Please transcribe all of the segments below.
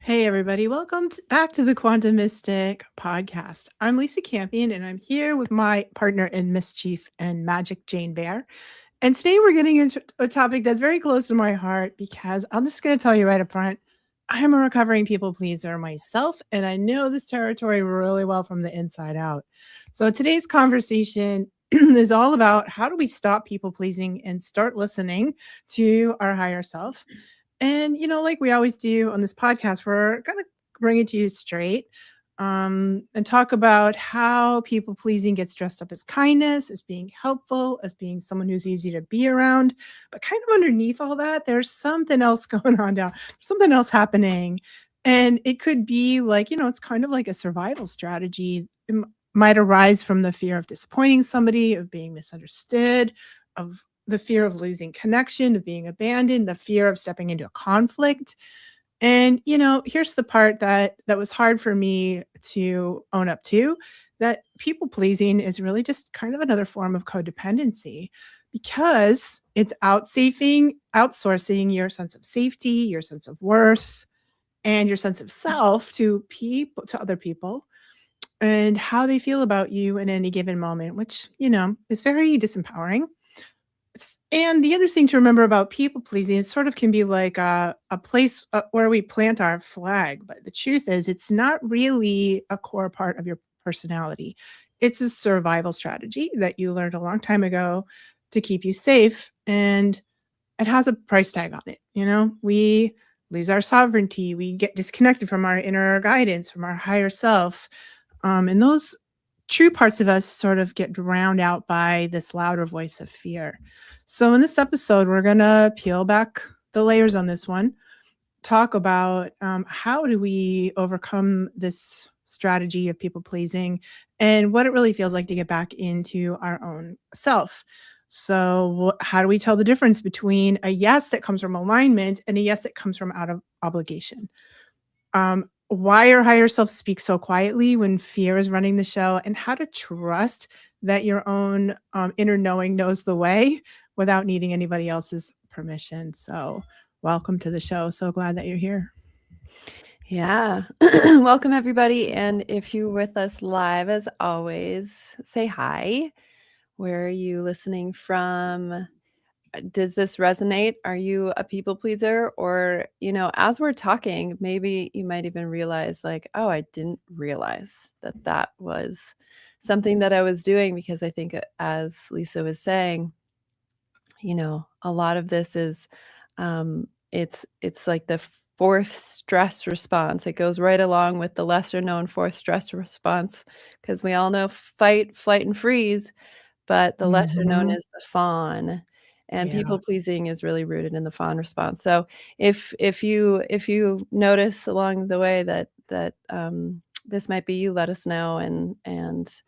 Hey, everybody. Back to the Quantum Mystic podcast. I'm Lisa Campion, and I'm here with my partner in mischief and magic, Jane Bear. And today we're getting into a topic that's very close to my heart because I'm just going to tell you right up front, I'm a recovering people pleaser myself, and I know this territory really well from the inside out. So today's conversation is all about how do we stop people pleasing and start listening to our higher self. And, like we always do on this podcast, we're going to bring it to you straight and talk about how people pleasing gets dressed up as kindness, as being helpful, as being someone who's easy to be around. But kind of underneath all that, there's something else going on down, something else happening. And it could be like, it's kind of like a survival strategy. Might arise from the fear of disappointing somebody, of being misunderstood, of the fear of losing connection, of being abandoned, the fear of stepping into a conflict. And here's the part that was hard for me to own up to, that people pleasing is really just kind of another form of codependency because it's outsourcing your sense of safety, your sense of worth, and your sense of self to other people and how they feel about you in any given moment, which, is very disempowering. And the other thing to remember about people pleasing, it sort of can be like a place where we plant our flag. But the truth is, it's not really a core part of your personality. It's a survival strategy that you learned a long time ago to keep you safe. And it has a price tag on it. We lose our sovereignty. We get disconnected from our inner guidance, from our higher self. And those true parts of us sort of get drowned out by this louder voice of fear. So in this episode, we're going to peel back the layers on this one, talk about how do we overcome this strategy of people pleasing and what it really feels like to get back into our own self. So how do we tell the difference between a yes that comes from alignment and a yes that comes from out of obligation? Why our higher self speaks so quietly when fear is running the show, and how to trust that your own inner knowing knows the way without needing anybody else's permission. So welcome to the show. So glad that you're here. Yeah. Welcome, everybody. And if you're with us live, as always, say hi. Where are you listening from? Does this resonate? Are you a people pleaser? Or, as we're talking, maybe you might even realize, like, oh, I didn't realize that was something that I was doing, because I think, as Lisa was saying, a lot of this is, it's like the fourth stress response. It goes right along with the lesser known fourth stress response, because we all know fight, flight, and freeze, but the lesser known is the fawn. And people pleasing is really rooted in the fawn response. So if you notice along the way that this might be you, let us know and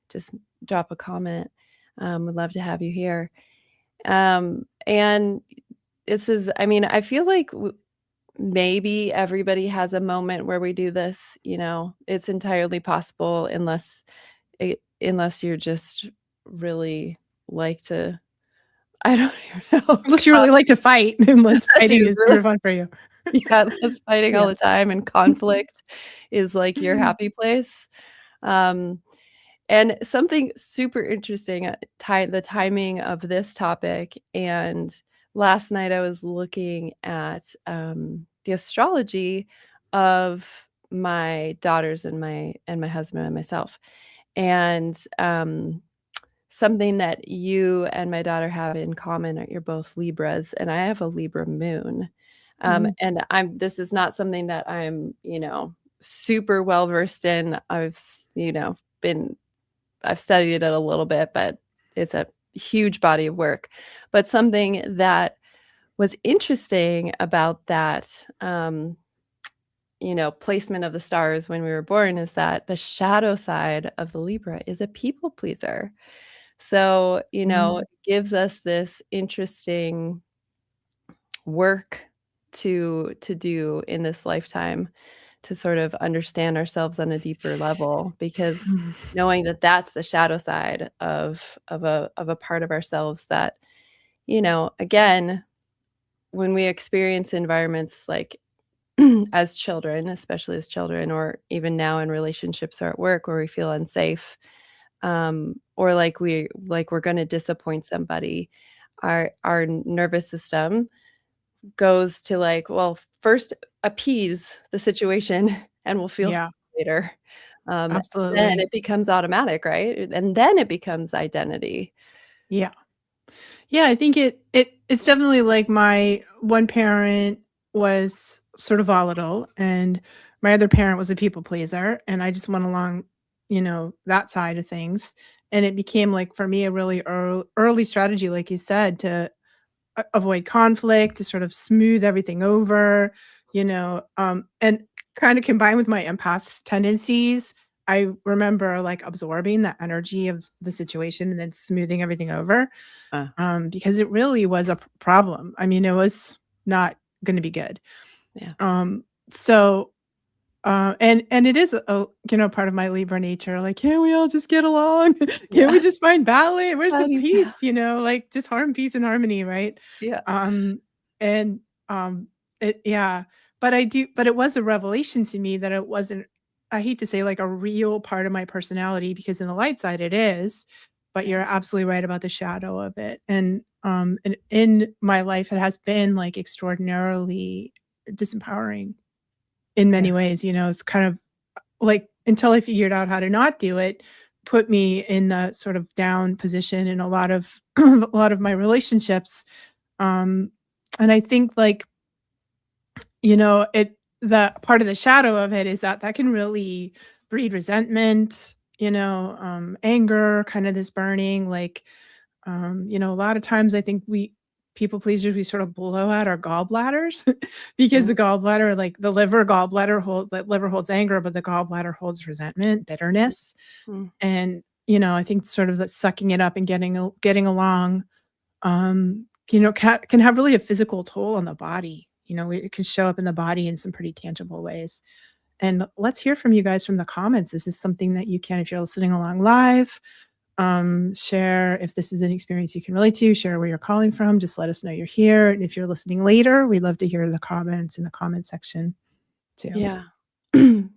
just drop a comment. We'd love to have you here. And this is, I feel like maybe everybody has a moment where we do this. It's entirely possible, unless you're just really like to, I don't even know. Unless you really like to fight, unless fighting is super fun for you. Yeah, unless fighting all the time and conflict is like your happy place. And something super interesting, the timing of this topic. And last night I was looking at the astrology of my daughters and my husband and myself. And something that you and my daughter have in common, you're both Libras, and I have a Libra moon. And this is not something that I'm, super well versed in. I've studied it a little bit, but it's a huge body of work. But something that was interesting about that, placement of the stars when we were born, is that the shadow side of the Libra is a people pleaser. So, it gives us this interesting work to do in this lifetime, to sort of understand ourselves on a deeper level, because knowing that that's the shadow side of a part of ourselves that, again, when we experience environments like as children, especially as children, or even now in relationships or at work where we feel unsafe, or like we're going to disappoint somebody, our nervous system goes to like, well, first appease the situation and we'll feel Yeah, safe later. Then absolutely. it becomes automatic, right? And then it becomes identity. Yeah. Yeah, I think it's definitely like my one parent was sort of volatile and my other parent was a people pleaser and I just went along, that side of things. And it became like for me a really early strategy, like you said, to avoid conflict, to sort of smooth everything over, and kind of combined with my empath tendencies. I remember like absorbing the energy of the situation and then smoothing everything over, Uh, because it really was a problem. I mean, it was not going to be good. yeah. So and it is part of my Libra nature. Like, can't we all just get along? Can't we Yeah. just find balance? Where's How the do you feel? peace? Like just peace and harmony, right? Yeah. Um, and yeah, but it was a revelation to me that it wasn't. I hate to say like a real part of my personality because in the light side it is, but you're Right. absolutely right about the shadow of it. And in my life it has been like extraordinarily disempowering in Yeah. many ways. It's kind of like until I figured out how to not do it, put me in the sort of down position in a lot of a lot of my relationships. Um, and I think like, the part of the shadow of it is that that can really breed resentment, anger, kind of this burning, like, a lot of times I think we people pleasers, we sort of blow out our gallbladders because Mm, the gallbladder, like the liver holds anger, but the gallbladder holds resentment, bitterness. mm, And, I think sort of that sucking it up and getting along, can have really a physical toll on the body. It can show up in the body in some pretty tangible ways. And let's hear from you guys from the comments. Is this something that you can, if you're listening along live, share if this is an experience you can relate to, share where you're calling from, just let us know you're here. And if you're listening later, we'd love to hear the comments in the comment section too. yeah.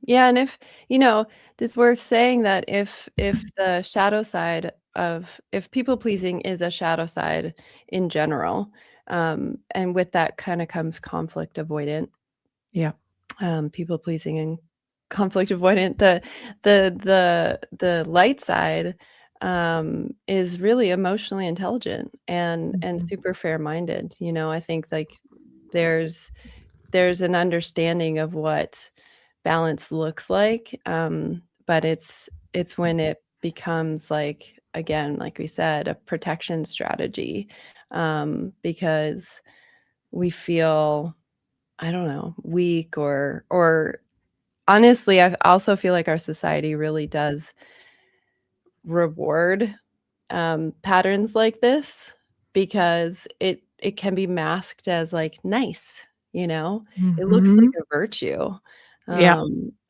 Yeah, and if, it's worth saying that if the shadow side of if people pleasing is a shadow side in general, and with that kinda comes conflict avoidant, Yeah. people pleasing and conflict avoidant, the light side, is really emotionally intelligent and Mhm. super fair-minded. I think, like, there's there's an understanding of what balance looks like, but it's when it becomes, like, again, like we said, a protection strategy, because we feel, I don't know, weak, or honestly, I also feel like our society really does reward, patterns like this because it can be masked as, like, nice, you know? It looks like Mhm. a virtue, Yeah.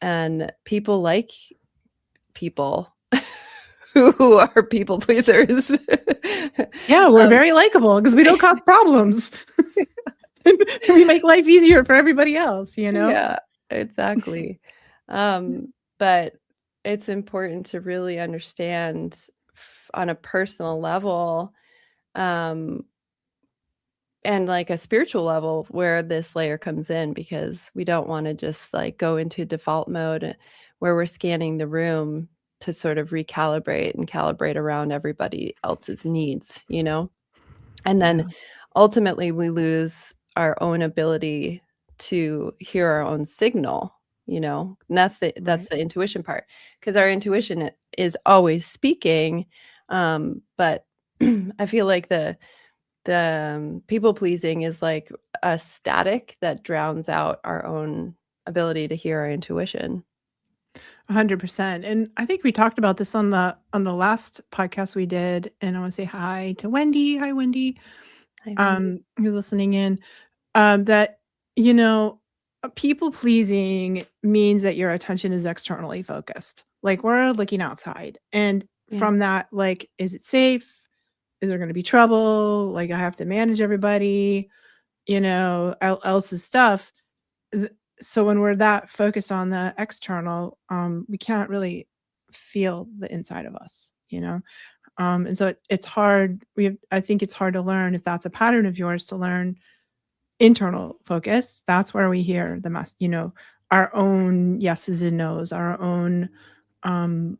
and people like people who are people pleasers. Yeah, we're Um, very likable because we don't cause problems. We make life easier for everybody else? yeah, exactly. But it's important to really understand on a personal level, um, and like a spiritual level where this layer comes in because we don't want to just like go into default mode where we're scanning the room to sort of recalibrate and calibrate around everybody else's needs. And then Yeah, ultimately we lose our own ability to hear our own signal. And that's right. the intuition part because our intuition is always speaking, but I feel like the people pleasing is like a static that drowns out our own ability to hear our intuition. 100%. And I think we talked about this on the last podcast we did, and I wanna say hi to Wendy. Hi, Wendy, Hi, Wendy. who's listening in. That, you know, people pleasing means that your attention is externally focused. Like, we're looking outside, and Yeah. from that, like, is it safe? Is there gonna be trouble? Like, I have to manage everybody, else's stuff. so when we're that focused on the external, we can't really feel the inside of us, you know? And so it's hard. I think it's hard to learn if that's a pattern of yours to learn internal focus. That's where we hear the mess, our own yeses and nos, our own um,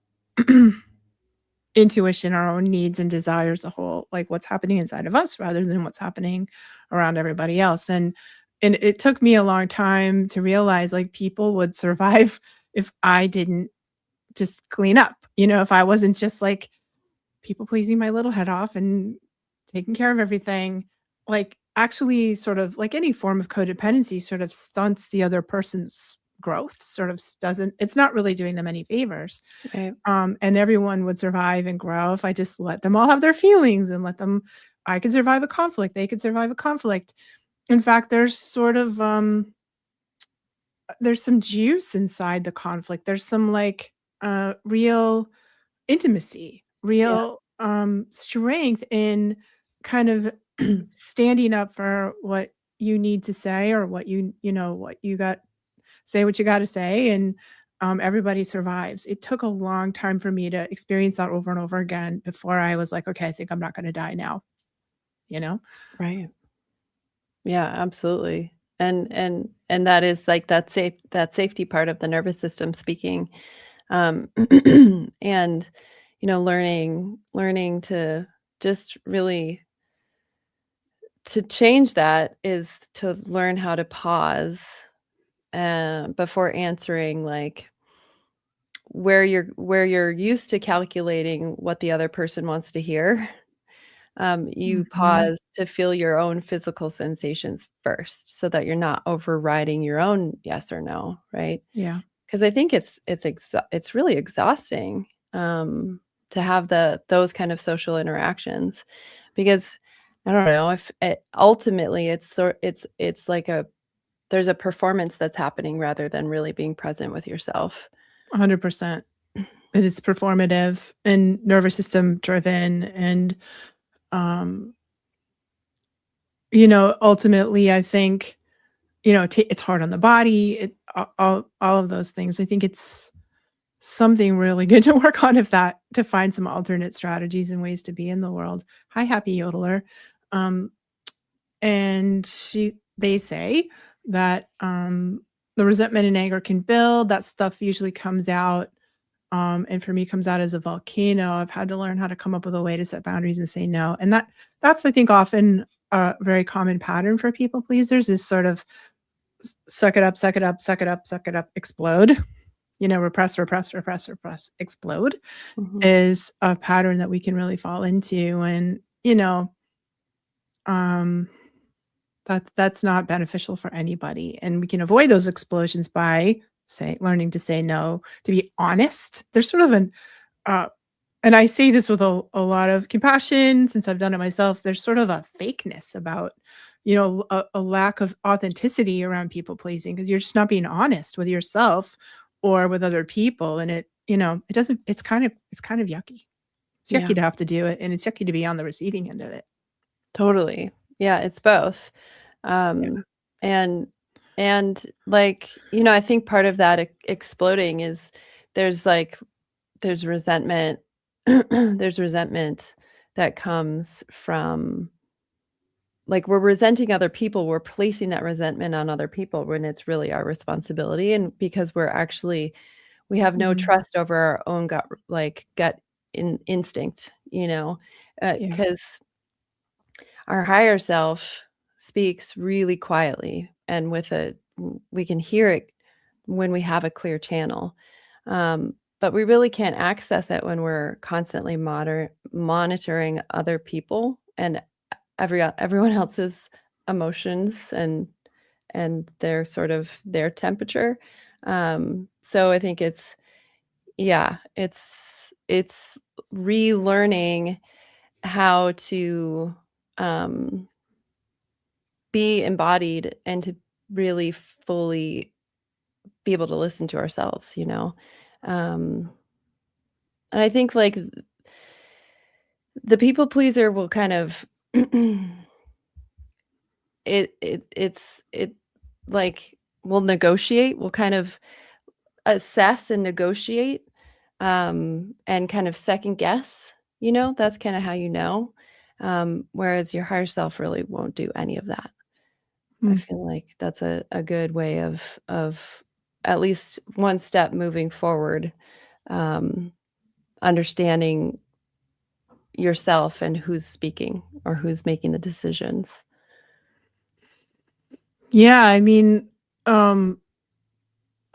intuition, our own needs and desires, a whole like what's happening inside of us rather than what's happening around everybody else. And it took me a long time to realize like people would survive if I didn't just clean up, if I wasn't just like people pleasing my little head off and taking care of everything, like actually sort of like any form of codependency sort of stunts the other person's growth, sort of doesn't, it's not really doing them any favors. Right. And everyone would survive and grow if I just let them all have their feelings and let them, I could survive a conflict, they could survive a conflict. In fact, there's some juice inside the conflict. There's some like real intimacy, Yeah. real strength in kind of standing up for what you need to say or what you got, say what you got to say. And everybody survives. It took a long time for me to experience that over and over again before I was like, okay, I think I'm not going to die now, you know? Right. Yeah, absolutely. And that is like that safety part of the nervous system speaking. Um, and learning to just really to change that is to learn how to pause before answering, like where you're used to calculating what the other person wants to hear. You Mhm. pause to feel your own physical sensations first so that you're not overriding your own yes or no, right? Yeah, Because I think it's really exhausting, to have those kind of social interactions because I don't know if ultimately it's like there's a performance that's happening rather than really being present with yourself. 100%. It is performative and nervous system driven. And, um, ultimately, I think, it's hard on the body, all of those things. I think it's something really good to work on to find some alternate strategies and ways to be in the world. Hi, happy yodeler. Um, and they say that the resentment and anger can build. That stuff usually comes out, and for me comes out as a volcano. I've had to learn how to come up with a way to set boundaries and say no. And that's I think often a very common pattern for people pleasers is sort of suck it up, suck it up, suck it up, suck it up, explode. Repress, repress, repress, repress, explode Mhm. is a pattern that we can really fall into. And, um, that's not beneficial for anybody. And we can avoid those explosions by learning to say no, to be honest. There's sort of uh, and I say this with a lot of compassion since I've done it myself. There's sort of a fakeness about, a lack of authenticity around people pleasing because you're just not being honest with yourself or with other people. And it doesn't, it's kind of yucky. It's Yeah, yucky to have to do it. And it's yucky to be on the receiving end of it. totally. Yeah, it's both. Yeah. Um, and like, I think part of that exploding is there's like there's resentment there's resentment that comes from like we're resenting other people, we're placing that resentment on other people when it's really our responsibility and because we have no Mhm. trust over our own gut instinct, Yeah. because our higher self speaks really quietly and we can hear it when we have a clear channel. But we really can't access it when we're constantly monitoring other people and everyone else's emotions and their temperature. So I think it's relearning how to um, be embodied and to really fully be able to listen to ourselves, Um, and I think like the people pleaser will kind of it's like we'll negotiate, we'll kind of assess and negotiate, and kind of second guess, that's kind of how whereas your higher self really won't do any of that. I Mm. feel like that's a good way of at least one step moving forward, um, understanding yourself and who's speaking or who's making the decisions. Yeah, I mean, um,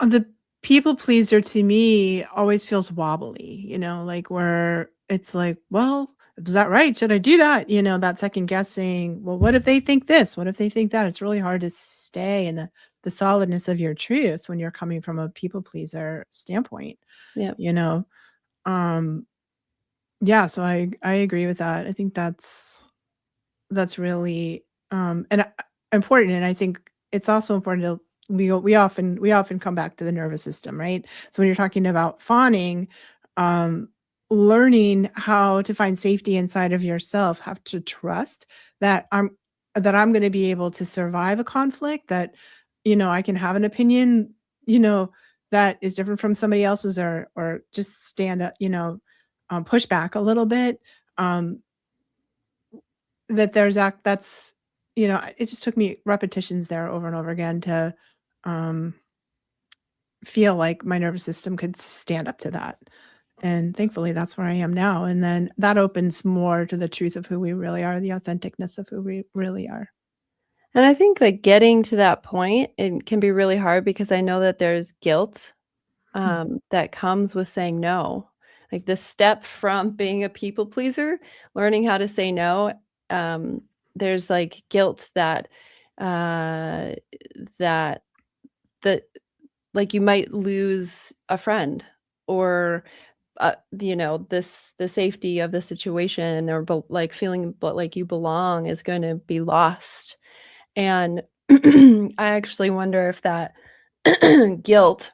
the people pleaser to me always feels wobbly, like where it's like, well, is that right? Should I do that? That second guessing. Well, what if they think this? What if they think that? It's really hard to stay in the solidness of your truth when you're coming from a people pleaser standpoint, Yeah. you know. Um yeah, so I agree with that. I think that's really, important, and I think it's also important to we often come back to the nervous system, right? So when you're talking about fawning, um, learning how to find safety inside of yourself, have to trust that I'm gonna be able to survive a conflict, that, I can have an opinion, you know, that is different from somebody else's, or just stand up, push back a little bit, um, that there's act that's it just took me repetitions there over and over again to, um, feel like my nervous system could stand up to that, and thankfully, that's where I am now, and then that opens more to the truth of who we really are, the authenticness of who we really are. And I think like getting to that point, it can be really hard because I know that there's guilt Mm, that comes with saying no. Like the step from being a people pleaser, learning how to say no, um, there's like guilt uh, that that like you might lose a friend or the safety of the situation or like feeling like you belong is going to be lost. And I actually wonder if that guilt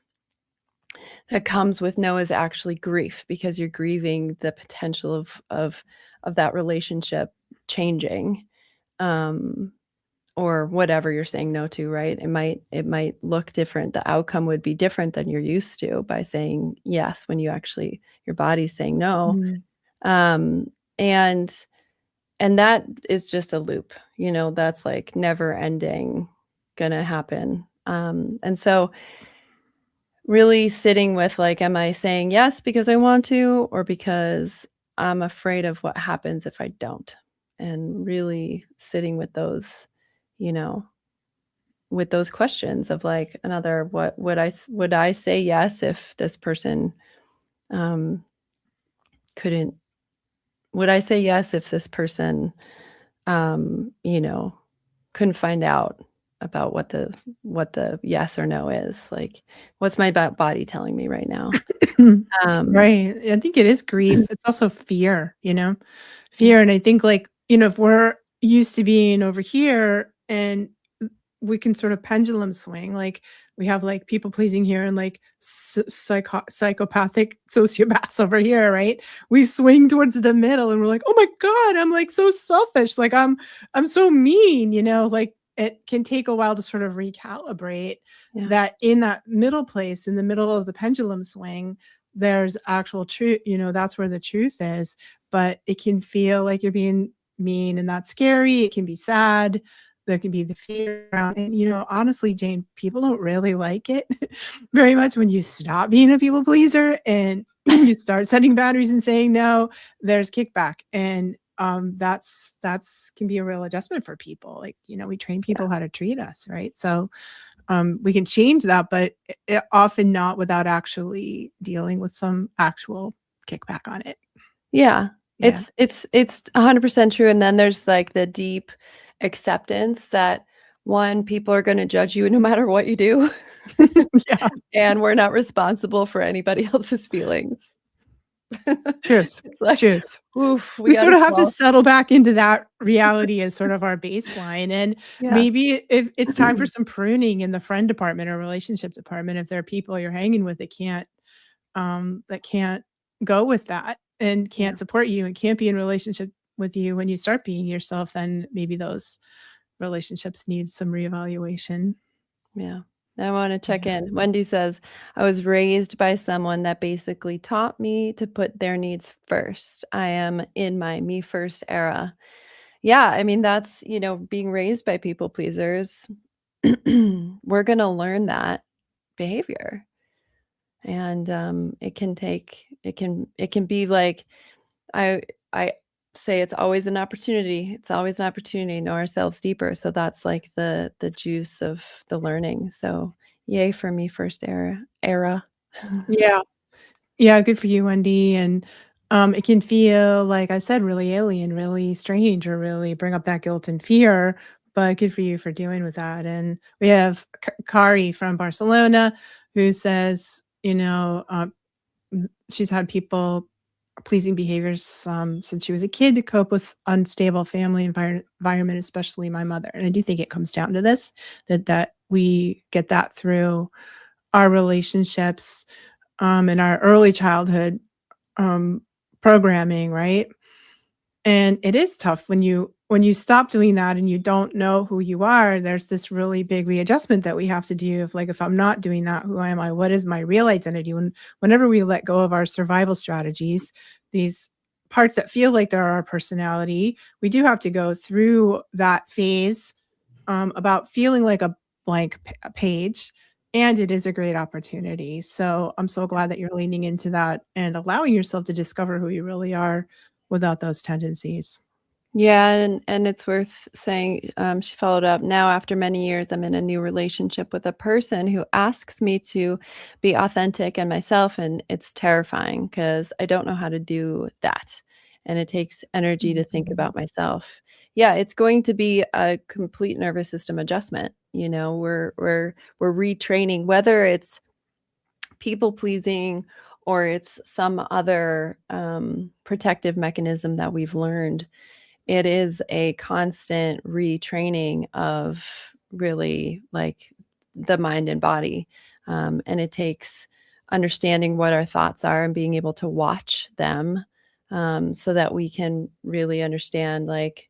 that comes with no is actually grief because you're grieving the potential of that relationship changing, um, or whatever you're saying no to, right? It might look different. The outcome would be different than you're used to by saying yes when your body's saying no. mm. Um, and and that is just a loop, that's like never ending gonna happen. And so really sitting with, like, am I saying yes because I want to or because I'm afraid of what happens if I don't? And really sitting with you know, with those questions of like another what would I say yes if this person um couldn't would I say yes if this person um, you know, couldn't find out about what the yes or no is? Like, what's my body telling me right now? Um, Right, I think it is grief, it's also fear, yeah, fear, and I think, like, if we're used to being over here and we can sort of pendulum swing, like, we have, like, people pleasing here and, like, psychopathic sociopaths over here, right? We swing towards the middle and we're like, "Oh my god, I'm, like, so selfish, like, I'm so mean," like, it can take a while to sort of recalibrate yeah, that in that middle place, in the middle of the pendulum swing, there's actual truth, that's where the truth is, but it can feel like you're being mean, and that's scary, it can be sad, there can be the fear around, and, honestly, Jane, people don't really like it very much when you stop being a people pleaser and you start setting boundaries and saying no, there's kickback, and, that's can be a real adjustment for people, like, we train yeah, people how to treat us, right? So, we can change that, but often not without actually dealing with some actual kickback on it. yeah. Yeah. It's 100% true, and then there's, like, the deep acceptance that, 1, people are gonna judge you no matter what you do, Yeah. and we're not responsible for anybody else's feelings. Truth. It's like, Truth. "Oof, we We sort gotta of have to swallow." settle back into that reality as sort of our baseline, and Yeah. maybe if it's time for some pruning in the friend department or relationship department, if there are people you're hanging with that can't go with that and Yeah, can't support you and can't be in relationship with you when you start being yourself, then maybe those relationships need some reevaluation. yeah. I want to check Yeah. in. Wendy says, I was raised by someone that basically taught me to put their needs first. I am in my me first era. Yeah, I mean, that's, being raised by people pleasers. We're going to learn that behavior. And it can be like, I say it's always an opportunity. It's always an opportunity to know ourselves deeper. So that's like the juice of the learning. So yay for me first era. Yeah. Yeah, good for you, Wendy, and, it can feel, like I said, really alien, really strange, or really bring up that guilt and fear, but good for you for dealing with that, and we have Kari from Barcelona who says, she's had people pleasing behaviors, since she was a kid to cope with unstable family environment, especially my mother, and I do think it comes down to this, that we get that through our relationships, in our early childhood, um, programming, right? And it is tough when you stop doing that and you don't know who you are, there's this really big readjustment that we have to do of like, if I'm not doing that, who am I? What is my real identity? Whenever we let go of our survival strategies, these parts that feel like they're our personality, we do have to go through that phase, about feeling like a blank page, and it is a great opportunity. So I'm so glad that you're leaning into that and allowing yourself to discover who you really are without those tendencies. Yeah, and it's worth saying, she followed up, now after many years, I'm in a new relationship with a person who asks me to be authentic and myself, and it's terrifying because I don't know how to do that. And it takes energy to think Mhm. about myself. Yeah, it's going to be a complete nervous system adjustment. We're retraining, whether it's people pleasing or it's some other protective mechanism that we've learned. It is a constant retraining of really like the mind and body. And it takes understanding what our thoughts are and being able to watch them, so that we can really understand, like,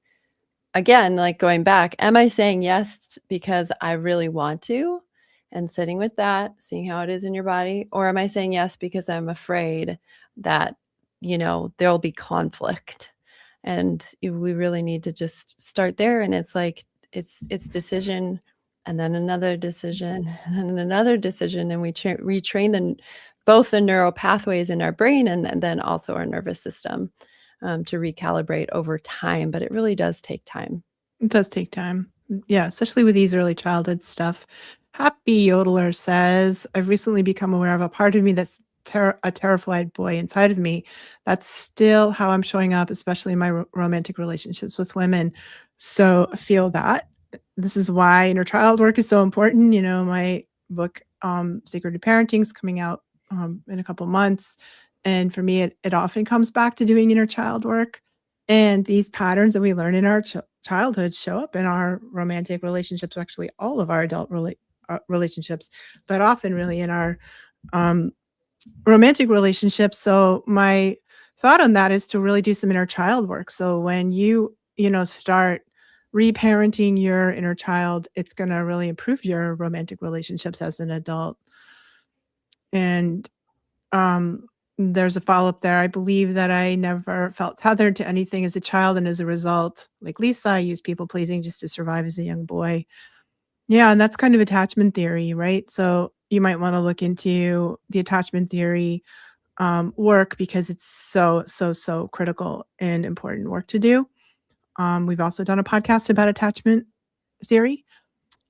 again, like going back, am I saying yes because I really want to? And sitting with that, seeing how it is in your body. Or am I saying yes because I'm afraid that, there'll be conflict? And we really need to just start there. And it's like, it's decision and then another decision and then another decision. And we retrain both the neural pathways in our brain and then also our nervous system, to recalibrate over time, but it really does take time. It does take time. Yeah, especially with these early childhood stuff. Happy Yodeler says, I've recently become aware of a part of me that's a terrified boy inside of me. That's still how I'm showing up, especially in my romantic relationships with women. So I feel that. This is why inner child work is so important. My book, Sacred to Parenting, is coming out, in a couple months. And for me, it often comes back to doing inner child work. And these patterns that we learn in our childhood show up in our romantic relationships, actually all of our adult relationships, but often really in our, um, romantic relationships. So my thought on that is to really do some inner child work. So when start reparenting your inner child, it's going to really improve your romantic relationships as an adult. And um, there's a follow-up there. I believe that I never felt tethered to anything as a child, and as a result, like Lisa, I used people pleasing just to survive as a young boy. Yeah, and that's kind of attachment theory, right? So you might wanna look into the attachment theory, work, because it's so, so, so critical and important work to do. We've also done a podcast about attachment theory,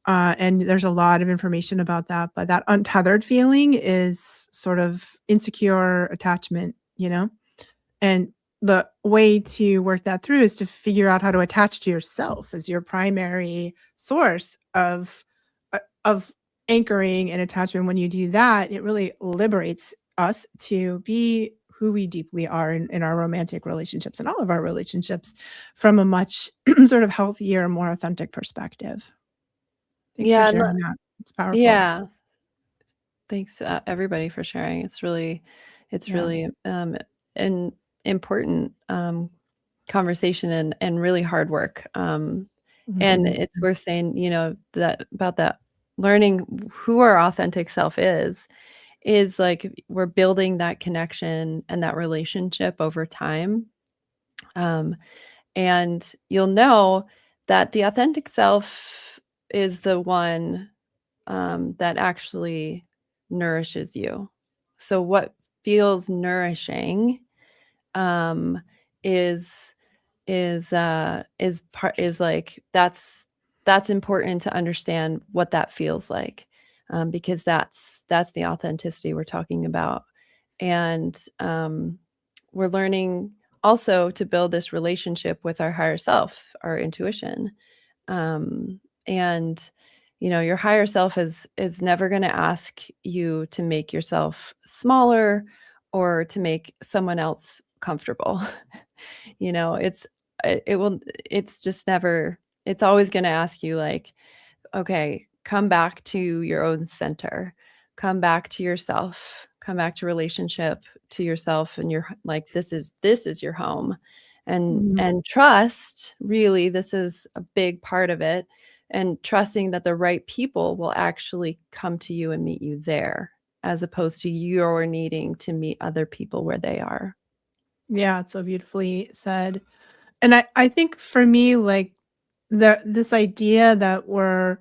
and there's a lot of information about that, but that untethered feeling is sort of insecure attachment. And the way to work that through is to figure out how to attach to yourself as your primary source of anchoring and attachment. When you do that, it really liberates us to be who we deeply are in our romantic relationships and all of our relationships from a much sort of healthier, more authentic perspective. Thanks for Yeah, sharing that. It's powerful. yeah. Thanks, everybody for sharing. It's Yeah. really, an important, conversation and really hard work. And Mhm. it's worth saying, that about that. learning who our authentic self is like we're building that connection and that relationship over time. Um, and you'll know that the authentic self is the one that actually nourishes you. So, what feels nourishing um, is is like that's important to understand what that feels like, because that's the authenticity we're talking about. And we're learning also to build this relationship with our higher self, our intuition. And your higher self is never going to ask you to make yourself smaller or to make someone else comfortable. It's it will it's just never, it's always going to ask you like, okay, come back to your own center, come back to yourself, come back to relationship to yourself, and you're like, this is your home. Mhm. And trust, really, this is a big part of it. And trusting that the right people will actually come to you and meet you there, as opposed to your needing to meet other people where they are. Yeah, it's so beautifully said. And I think for me, like, this idea that we're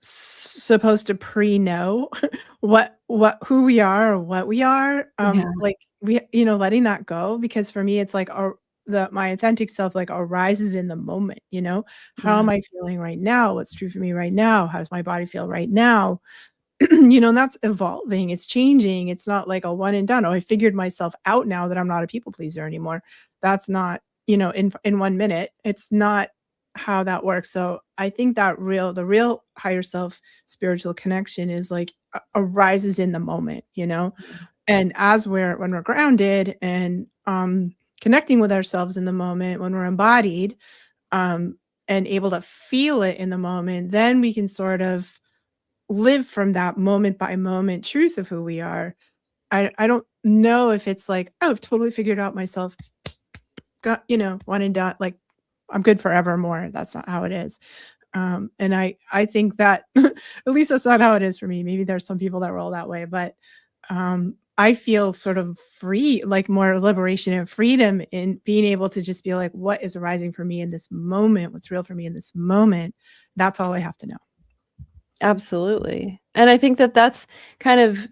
supposed to pre-know what who we are or what we are, Yeah. like, letting that go, because for me, it's like my authentic self, like, arises in the moment, you know? How Yeah. am I feeling right now? What's true for me right now? How does my body feel right now? And that's evolving, it's changing, it's not like a one and done. Oh, I figured myself out now that I'm not a people pleaser anymore. That's not, in 1 minute. It's not how that works. So I think that the real higher self spiritual connection is like arises in the moment, you know? And when we're grounded and connecting with ourselves in the moment, when we're embodied, um and able to feel it in the moment, then we can sort of live from that moment by moment truth of who we are. I don't know if it's like, "Oh, I've totally figured out myself, got, one and done, like, I'm good forevermore." That's not how it is. And I think that at least that's not how it is for me. Maybe there's some people that roll that way, but, I feel sort of free, like more liberation and freedom in being able to just be like, "What is arising for me in this moment? What's real for me in this moment?" That's all I have to know. Absolutely. And I think that that's kind of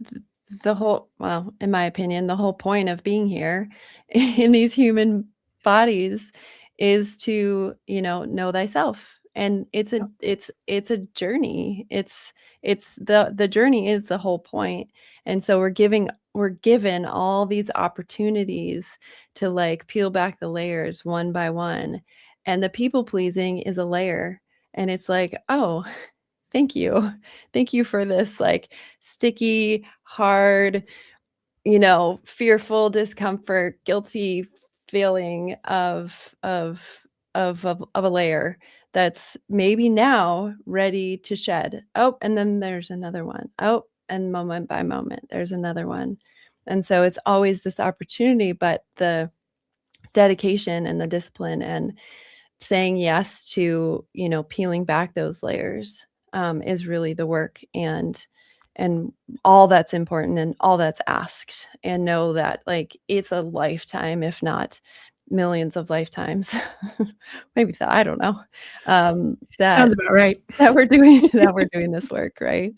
the whole, well, in my opinion, the whole point of being here in these human bodies is to, know thyself. And it's a journey. It's the journey is the whole point. And so we're given all these opportunities to like peel back the layers one by one. And the people pleasing is a layer. And it's like, oh, thank you. Thank you for this, like, sticky, hard, fearful, discomfort, guilty feeling of a layer that's maybe now ready to shed. Oh, and then there's another one. Oh, and moment by moment, there's another one. And so it's always this opportunity, but the dedication and the discipline and saying yes to, peeling back those layers, is really the work, and all that's important and all that's asked. And know that like it's a lifetime, if not millions of lifetimes, maybe that, I don't know, Sounds about right. that we're doing that we're doing this work, right?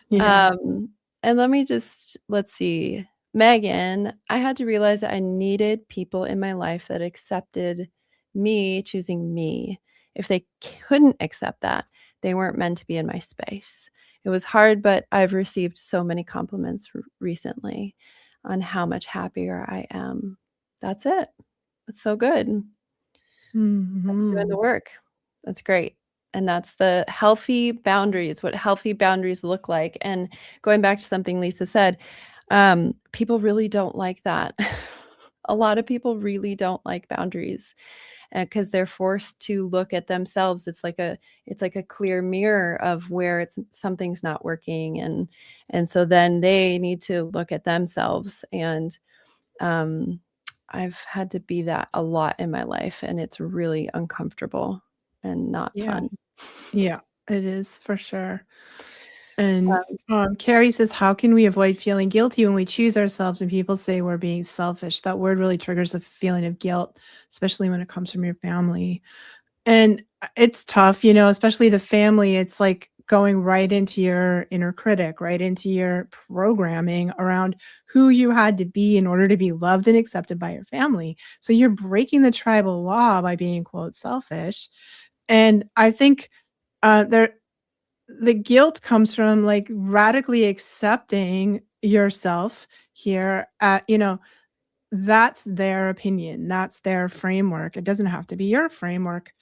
Yeah. Um, and let's see. Megan, I had to realize that I needed people in my life that accepted me choosing me. If they couldn't accept that, they weren't meant to be in my space. It was hard, but I've received so many compliments recently on how much happier I am. That's it. It's so good. That's doing the Mhm. work. That's great. And that's the healthy boundaries, what healthy boundaries look like. And going back to something Lisa said, people really don't like that. A lot of people really don't like boundaries because they're forced to look at themselves. It's like a clear mirror of where something's not working, and so then they need to look at themselves. And um, I've had to be that a lot in my life, and it's really uncomfortable and not Yeah. fun. Yeah, it is for sure. And Carrie says, how can we avoid feeling guilty when we choose ourselves and people say we're being selfish? That word really triggers a feeling of guilt, especially when it comes from your family. And it's tough, especially the family. It's like going right into your inner critic, right into your programming around who you had to be in order to be loved and accepted by your family. So you're breaking the tribal law by being, quote, selfish. And I think there the guilt comes from like radically accepting yourself here at, that's their opinion. That's their framework. It doesn't have to be your framework.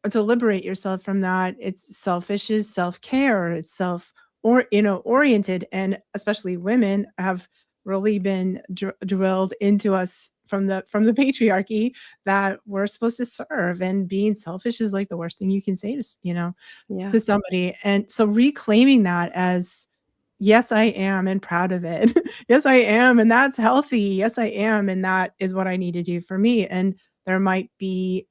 To liberate yourself from that, it's selfish is self-care. It's oriented, and especially women have really been drilled into us from the patriarchy that we're supposed to serve, and being selfish is like the worst thing you can say Yeah. to somebody. And so reclaiming that as, yes, I am and proud of it. Yes, I am, and that's healthy. Yes, I am, and that is what I need to do for me. And there might be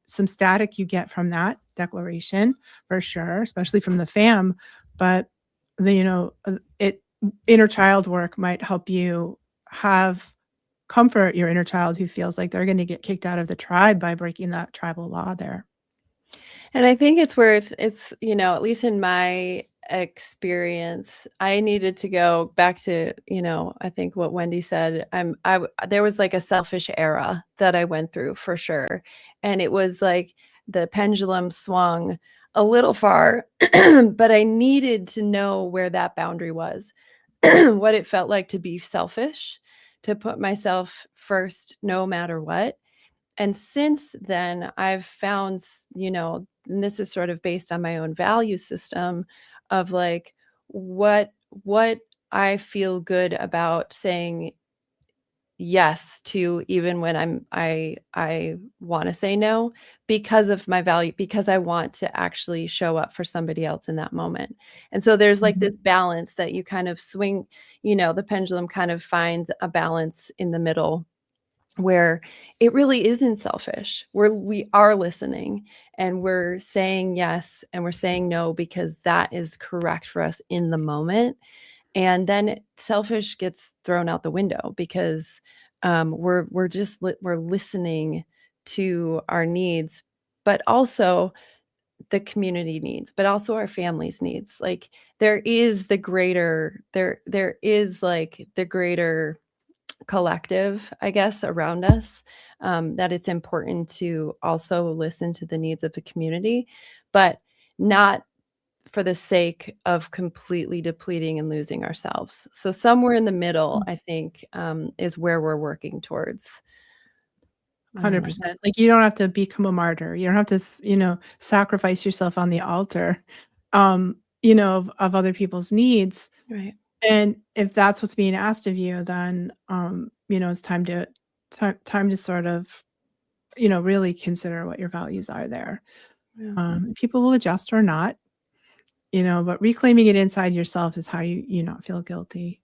some static you get from that declaration for sure, especially from the fam. But it inner child work might help you have comfort your inner child who feels like they're going to get kicked out of the tribe by breaking that tribal law there. And I think it's where it's, at least in my experience, I needed to go back to, I think what Wendy said. There was like a selfish era that I went through for sure. And it was like the pendulum swung a little far, but I needed to know where that boundary was, what it felt like to be selfish, to put myself first no matter what. And since then, I've found, and this is sort of based on my own value system of like what I feel good about saying yes to, even when I want to say no, because of my value, because I want to actually show up for somebody else in that moment. And so there's like Mhm. this balance that you kind of swing, the pendulum kind of finds a balance in the middle where it really isn't selfish, where we are listening and we're saying yes and we're saying no because that is correct for us in the moment. And then selfish gets thrown out the window because we're listening to our needs, but also the community needs, but also our family's needs. Like there is like the greater collective, I guess, around us, that it's important to also listen to the needs of the community, but not for the sake of completely depleting and losing ourselves. So somewhere in the middle, I think, is where we're working towards. I don't know. 100%. Like, you don't have to become a martyr. You don't have to, sacrifice yourself on the altar, of other people's needs. Right. And if that's what's being asked of you, then, it's time to sort of, really consider what your values are there. Yeah. People will adjust or not, but reclaiming it inside yourself is how you not feel guilty,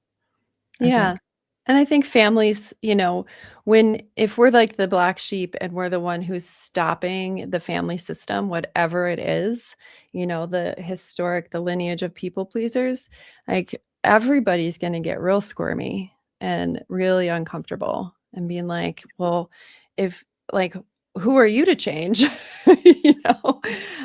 I Yeah. think. And I think families, if we're like the black sheep and we're the one who's stopping the family system, whatever it is, the lineage of people pleasers, like everybody's going to get real squirmy and really uncomfortable and being like, well, if like, who are you to change? you know?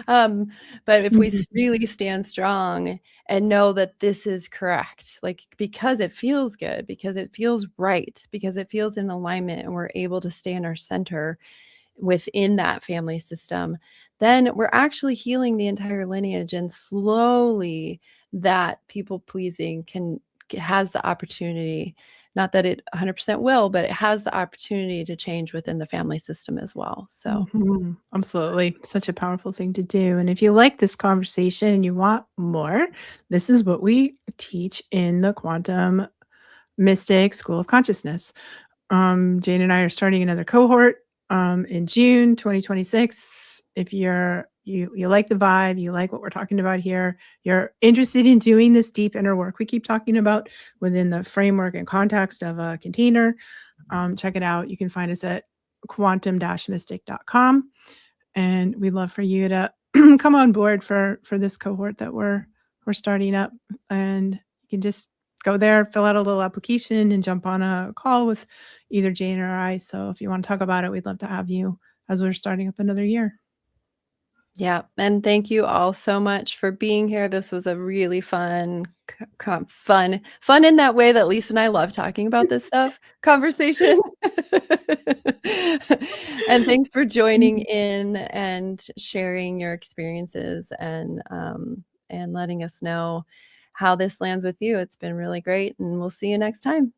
Um, but if we Mhm. really stand strong and know that this is correct, like because it feels good, because it feels right, because it feels in alignment and we're able to stay in our center within that family system, then we're actually healing the entire lineage. And slowly that people pleasing has the opportunity, not that it 100% will, but it has the opportunity to change within the family system as well. So Mhm. Absolutely. Such a powerful thing to do. And if you like this conversation and you want more, this is what we teach in the Quantum Mystic School of Consciousness. Jane and I are starting another cohort in June 2026. If you like the vibe, you like what we're talking about here, you're interested in doing this deep inner work we keep talking about within the framework and context of a container, check it out. You can find us at quantum-mystic.com. And we'd love for you to come on board for this cohort that we're we're starting up, and you can just go there, fill out a little application, and jump on a call with either Jane or I. So if you want to talk about it, we'd love to have you as we're starting up another year. Yeah, and thank you all so much for being here. This was a really fun, fun in that way that Lisa and I love talking about this stuff, conversation. And thanks for joining in and sharing your experiences and letting us know how this lands with you. It's been really great, and we'll see you next time.